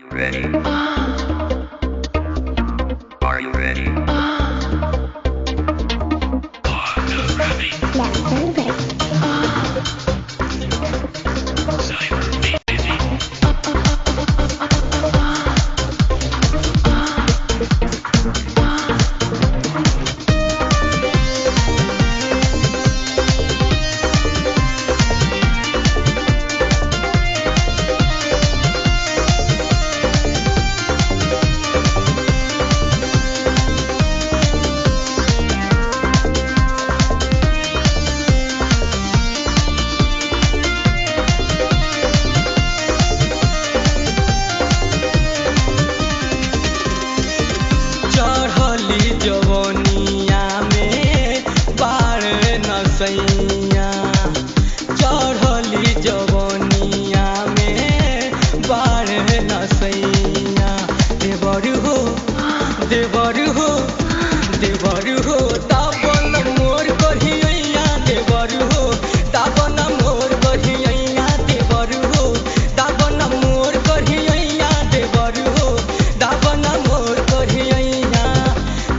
Ready? Are you ready? चढ़ली जवनिया में बार नसैया चढ़ली जवनिया में बार नसैया देवर हो देवर हो देवर हो दाबन मोर कहिया देवर हो दाबन मोर कहिया देवर हो दाबन मोर कहिया देवर हो दाबन मोर कहिया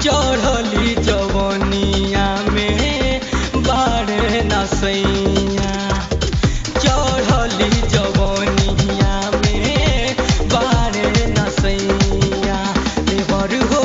चढ़ली जवनिया में बाढ़ नसैया चढ़ली जवनिया में बाढ़ नसैया देवर हो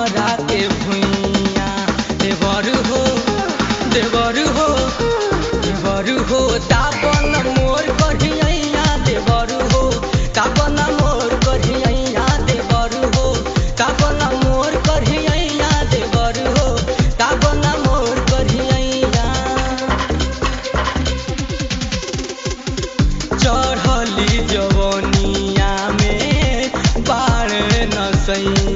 हमारा के भुइया देवर हो देवर हो देवर हो दाबन मोर कढ़िया देवर हो दाबन मोर कढ़िया देवर हो दाबन मोर कढ़िया देवर हो दाबन मोर कढ़िया चढ़ली जवनिया में बाढ़ न सैया